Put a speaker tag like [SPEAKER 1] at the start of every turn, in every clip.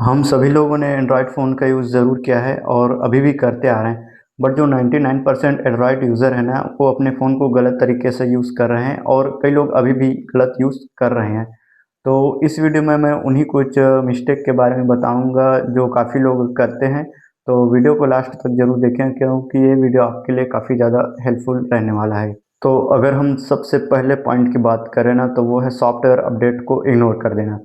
[SPEAKER 1] हम सभी लोगों ने एंड्रॉयड फ़ोन का यूज़ ज़रूर किया है और अभी भी करते आ रहे हैं। बट जो 99% एंड्रॉयड यूज़र है ना, वो अपने फ़ोन को गलत तरीके से यूज़ कर रहे हैं और कई लोग अभी भी गलत यूज़ कर रहे हैं। तो इस वीडियो में मैं उन्हीं कुछ मिस्टेक के बारे में बताऊँगा जो काफ़ी लोग करते हैं। तो वीडियो को लास्ट तक ज़रूर देखें क्योंकि ये वीडियो आपके लिए काफ़ी ज़्यादा हेल्पफुल रहने वाला है। तो अगर हम सबसे पहले पॉइंट की बात करें ना, तो वो है सॉफ्टवेयर अपडेट को इग्नोर कर देना।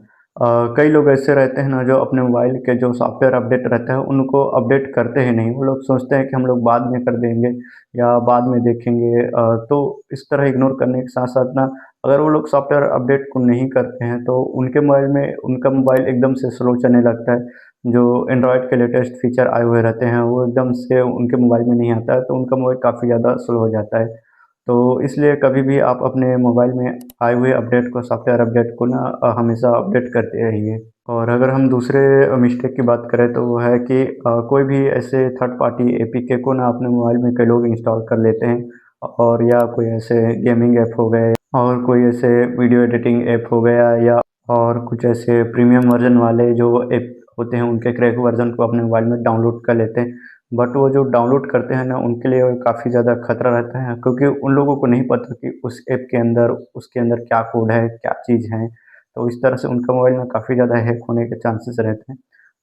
[SPEAKER 1] कई लोग ऐसे रहते हैं ना, जो अपने मोबाइल के जो सॉफ्टवेयर अपडेट रहता है उनको अपडेट करते ही नहीं। वो लोग सोचते हैं कि हम लोग बाद में कर देंगे या बाद में देखेंगे। तो इस तरह इग्नोर करने के साथ साथ ना, अगर वो लोग सॉफ्टवेयर अपडेट को नहीं करते हैं तो उनके मोबाइल में उनका मोबाइल एकदम से स्लो चलने लगता है। जो एंड्रॉयड के लेटेस्ट फीचर आए हुए रहते हैं वो एकदम से उनके मोबाइल में नहीं आता है, तो उनका मोबाइल काफ़ी ज़्यादा स्लो हो जाता है। तो इसलिए कभी भी आप अपने मोबाइल में आए हुए अपडेट को, सॉफ्टवेयर अपडेट को ना, हमेशा अपडेट करते रहिए। और अगर हम दूसरे मिस्टेक की बात करें तो वो है कि कोई भी ऐसे थर्ड पार्टी एपीके को ना अपने मोबाइल में कई लोग इंस्टॉल कर लेते हैं। और या कोई ऐसे गेमिंग ऐप हो गए और कोई ऐसे वीडियो एडिटिंग ऐप हो गया, या और कुछ ऐसे प्रीमियम वर्जन वाले जो ऐप होते हैं उनके क्रैक वर्जन को अपने मोबाइल में डाउनलोड कर लेते हैं। बट वो जो डाउनलोड करते हैं ना, उनके लिए काफ़ी ज़्यादा खतरा रहता है, क्योंकि उन लोगों को नहीं पता कि उस ऐप के अंदर, उसके अंदर क्या कोड है, क्या चीज़ है। तो इस तरह से उनका मोबाइल ना काफ़ी ज़्यादा हैक होने के चांसेस रहते हैं।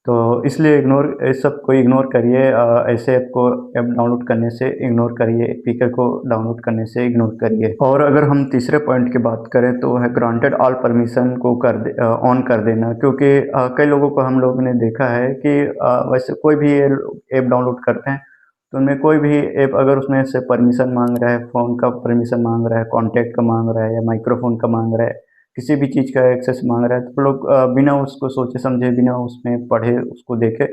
[SPEAKER 1] तो इसलिए ये सब को इग्नोर करिए। ऐसे ऐप डाउनलोड करने से इग्नोर करिए, एपीके को डाउनलोड करने से इग्नोर करिए। और अगर हम तीसरे पॉइंट की बात करें तो वो है ग्रांटेड ऑल परमिशन को ऑन कर देना। क्योंकि कई लोगों को हम लोगों ने देखा है कि वैसे कोई भी ऐप डाउनलोड करते हैं तो उनमें कोई भी ऐप अगर उसमें से परमिशन मांग रहा है, फ़ोन का परमिशन मांग रहा है, कॉन्टैक्ट का मांग रहा है या माइक्रोफ़ोन का मांग रहा है, किसी भी चीज़ का एक्सेस मांग रहा है, तो लोग बिना उसको सोचे समझे, बिना उसमें पढ़े, उसको देखे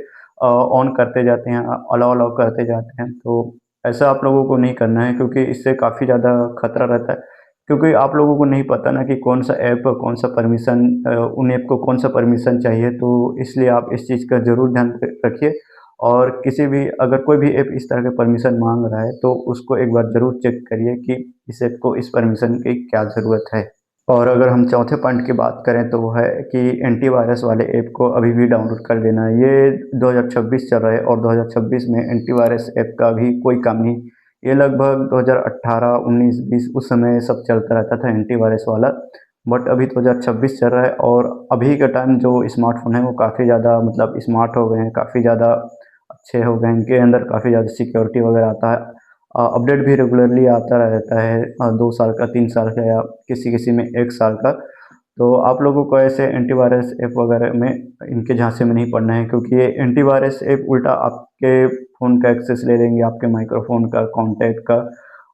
[SPEAKER 1] ऑन करते जाते हैं, अलाउ अलाउ करते जाते हैं। तो ऐसा आप लोगों को नहीं करना है, क्योंकि इससे काफ़ी ज़्यादा खतरा रहता है। क्योंकि आप लोगों को नहीं पता ना कि कौन सा ऐप, कौन सा परमिशन, उन ऐप को कौन सा परमिशन चाहिए। तो इसलिए आप इस चीज़ का ज़रूर ध्यान रखिए। और किसी भी, अगर कोई भी ऐप इस तरह के परमिशन मांग रहा है तो उसको एक बार ज़रूर चेक करिए कि इस ऐप को इस परमिशन की क्या ज़रूरत है। और अगर हम चौथे पॉइंट की बात करें तो वो है कि एंटीवायरस वाले ऐप को अभी भी डाउनलोड कर देना। ये 2026 चल रहा है और 2026 में एंटीवायरस ऐप का भी कोई काम नहीं। ये लगभग 2018, 19, 20 उस समय सब चलता रहता था एंटीवायरस वाला। बट अभी 2026 चल रहा है और अभी का टाइम जो स्मार्टफ़ोन है वो काफ़ी ज़्यादा, मतलब स्मार्ट हो गए हैं, काफ़ी ज़्यादा अच्छे हो गए हैं। इनके अंदर काफ़ी ज़्यादा सिक्योरिटी वगैरह आता है। अपडेट भी रेगुलरली आता रहता है, 2 साल का, 3 साल का, या किसी-किसी में 1 साल का। तो आप लोगों को ऐसे एंटीवायरस ऐप वगैरह में इनके झांसे में नहीं पड़ना है, क्योंकि ये एंटीवायरस ऐप उल्टा आपके फ़ोन का एक्सेस ले लेंगे, आपके माइक्रोफ़ोन का, कॉन्टैक्ट का,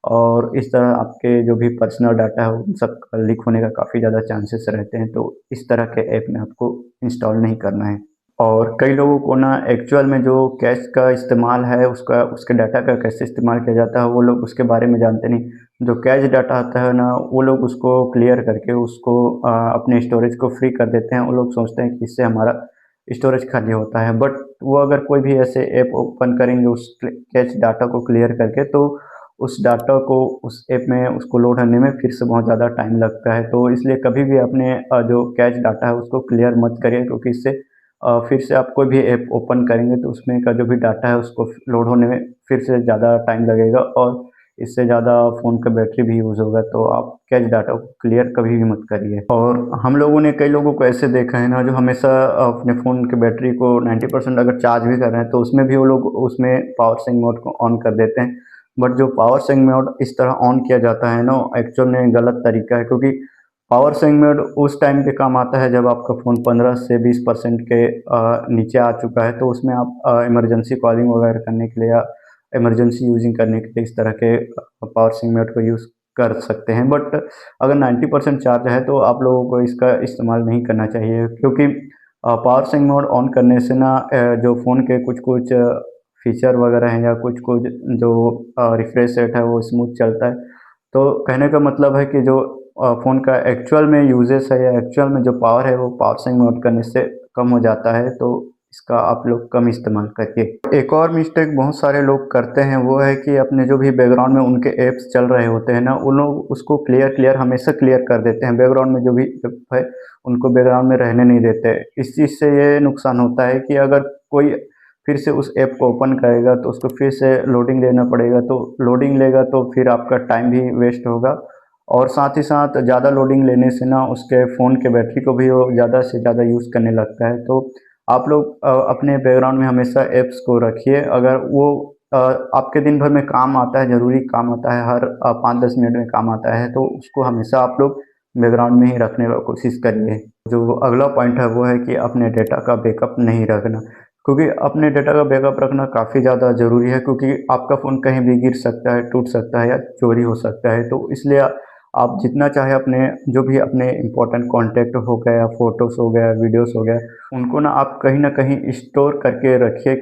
[SPEAKER 1] और इस तरह आपके जो भी पर्सनल डाटा है उन सब का लीक होने का काफ़ी ज़्यादा चांसेस रहते हैं। तो इस तरह के ऐप में आपको इंस्टॉल नहीं करना है। और कई लोगों को ना एक्चुअल में जो कैश का इस्तेमाल है, उसका, उसके डाटा का कैसे इस्तेमाल किया जाता है, वो लोग उसके बारे में जानते नहीं। जो कैश डाटा आता है ना, वो लोग उसको क्लियर करके उसको अपने स्टोरेज को फ्री कर देते हैं। वो लोग सोचते हैं कि इससे हमारा स्टोरेज खाली होता है। बट वो अगर कोई भी ऐसे ऐप ओपन करेंगे उस कैश डाटा को क्लियर करके, तो उस डाटा को उस ऐप में उसको लोड होने में फिर से बहुत ज़्यादा टाइम लगता है। तो इसलिए कभी भी अपने जो कैश डाटा है उसको क्लियर मत करिए, क्योंकि इससे फिर से आप कोई भी ऐप ओपन करेंगे तो उसमें का जो भी डाटा है उसको लोड होने में फिर से ज़्यादा टाइम लगेगा, और इससे ज़्यादा फ़ोन का बैटरी भी यूज़ होगा। तो आप कैश डाटा को क्लियर कभी भी मत करिए। और हम लोगों ने कई लोगों को ऐसे देखा है ना, जो हमेशा अपने फ़ोन की बैटरी को 90% अगर चार्ज भी कर रहे हैं तो उसमें भी वो लोग उसमें पावर सेविंग मोड को ऑन कर देते हैं। बट जो पावर सेविंग मोड इस तरह ऑन किया जाता है ना, एक्चुअल में गलत तरीका है। क्योंकि पावर सेविंग मोड उस टाइम पे काम आता है जब आपका फ़ोन 15 से 20% के नीचे आ चुका है। तो उसमें आप इमरजेंसी कॉलिंग वगैरह करने के लिए या इमरजेंसी यूजिंग करने के लिए इस तरह के पावर सेविंग मोड को यूज़ कर सकते हैं। बट अगर 90% चार्ज है तो आप लोगों को इसका इस्तेमाल नहीं करना चाहिए, क्योंकि पावर सेविंग मोड ऑन करने से ना जो फ़ोन के कुछ-कुछ फीचर वगैरह हैं या कुछ-कुछ जो रिफ्रेश रेट है वो स्मूथ चलता है। तो कहने का मतलब है कि जो फ़ोन का एक्चुअल में यूज़ेज़ है या एक्चुअल में जो पावर है वो पावर सेविंग मोड करने से कम हो जाता है। तो इसका आप लोग कम इस्तेमाल करिए। एक और मिस्टेक बहुत सारे लोग करते हैं वो है कि अपने जो भी बैकग्राउंड में उनके ऐप्स चल रहे होते हैं ना, उन लोग उसको क्लियर हमेशा क्लियर कर देते हैं। बैकग्राउंड में जो भी ऐप है उनको बैकग्राउंड में रहने नहीं देते। इस चीज़ से ये नुकसान होता है कि अगर कोई फिर से उस ऐप को ओपन करेगा तो उसको फिर से लोडिंग लेना पड़ेगा, तो लोडिंग लेगा तो फिर आपका टाइम भी वेस्ट होगा। और साथ ही साथ ज़्यादा लोडिंग लेने से ना उसके फ़ोन के बैटरी को भी वो ज़्यादा से ज़्यादा यूज़ करने लगता है। तो आप लोग अपने बैकग्राउंड में हमेशा ऐप्स को रखिए। अगर वो आपके दिन भर में काम आता है, ज़रूरी काम आता है, हर 5-10 मिनट में काम आता है, तो उसको हमेशा आप लोग बैकग्राउंड में ही रखने का कोशिश करिए। जो अगला पॉइंट है वो है कि अपने डेटा का बैकअप नहीं रखना, क्योंकि अपने डेटा का बैकअप रखना काफ़ी ज़्यादा ज़रूरी है, क्योंकि आपका फ़ोन कहीं भी गिर सकता है, टूट सकता है या चोरी हो सकता है। तो इसलिए आप जितना चाहे अपने जो भी अपने इम्पोर्टेंट कॉन्टैक्ट हो गया, फ़ोटोज़ हो गया, वीडियोज़ हो गया, उनको ना आप कहीं न कहीं स्टोर करके रखिए।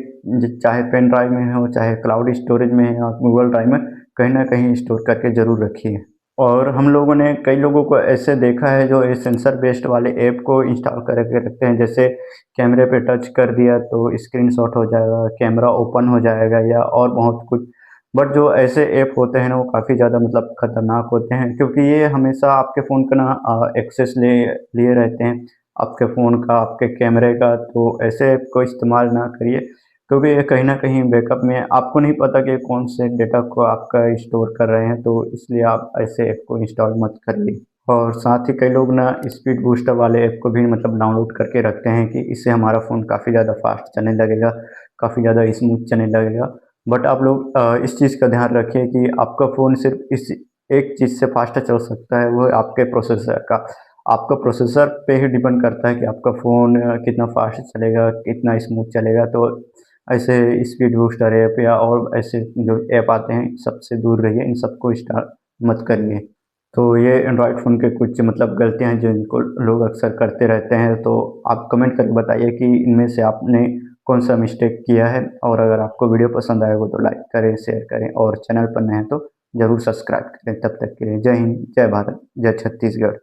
[SPEAKER 1] चाहे पेन ड्राइव में हो, चाहे क्लाउड स्टोरेज में या गूगल ड्राइव में, कहीं न कहीं स्टोर करके ज़रूर रखिए। और हम लोगों ने कई लोगों को ऐसे देखा है जो ये सेंसर बेस्ड वाले ऐप को इंस्टॉल करके रखते हैं। जैसे कैमरे पे टच कर दिया तो स्क्रीनशॉट हो जाएगा, कैमरा ओपन हो जाएगा या और बहुत कुछ। बट जो ऐसे ऐप होते हैं ना वो काफ़ी ज़्यादा मतलब ख़तरनाक होते हैं, क्योंकि ये हमेशा आपके फ़ोन का ना एक्सेस लिए रहते हैं, आपके फ़ोन का, आपके कैमरे का। तो ऐसे ऐप को इस्तेमाल ना करिए, क्योंकि ये कहीं न कहीं बैकअप में आपको नहीं पता कि कौन से डेटा को आपका स्टोर कर रहे हैं, तो इसलिए आप ऐसे ऐप को इंस्टॉल मत करिए। और साथ ही कई लोग ना स्पीड बूस्टर वाले ऐप को भी मतलब डाउनलोड करके रखते हैं कि इससे हमारा फ़ोन काफ़ी ज़्यादा फ़ास्ट चलने लगेगा, काफ़ी ज़्यादा स्मूथ चलने लगेगा। बट आप लोग इस चीज़ का ध्यान रखिए कि आपका फ़ोन सिर्फ़ इस एक चीज़ से फ़ास्ट चल सकता है, वो है आपके प्रोसेसर का। आपका प्रोसेसर पे ही डिपेंड करता है कि आपका फ़ोन कितना फ़ास्ट चलेगा, कितना स्मूथ चलेगा। तो ऐसे स्पीड बूस्टर ऐप या और ऐसे जो ऐप आते हैं, सबसे दूर रहिए, इन सबको इंस्टॉल मत करिए। तो ये एंड्रॉयड फ़ोन के कुछ मतलब गलतियाँ हैं जो इनको लोग अक्सर करते रहते हैं। तो आप कमेंट करके बताइए कि इनमें से आपने कौन-सा मिस्टेक किया है। और अगर आपको वीडियो पसंद आए हो तो लाइक करें, शेयर करें और चैनल पर नए हैं तो ज़रूर सब्सक्राइब करें। तब तक के लिए जय हिंद, जय भारत, जय छत्तीसगढ़।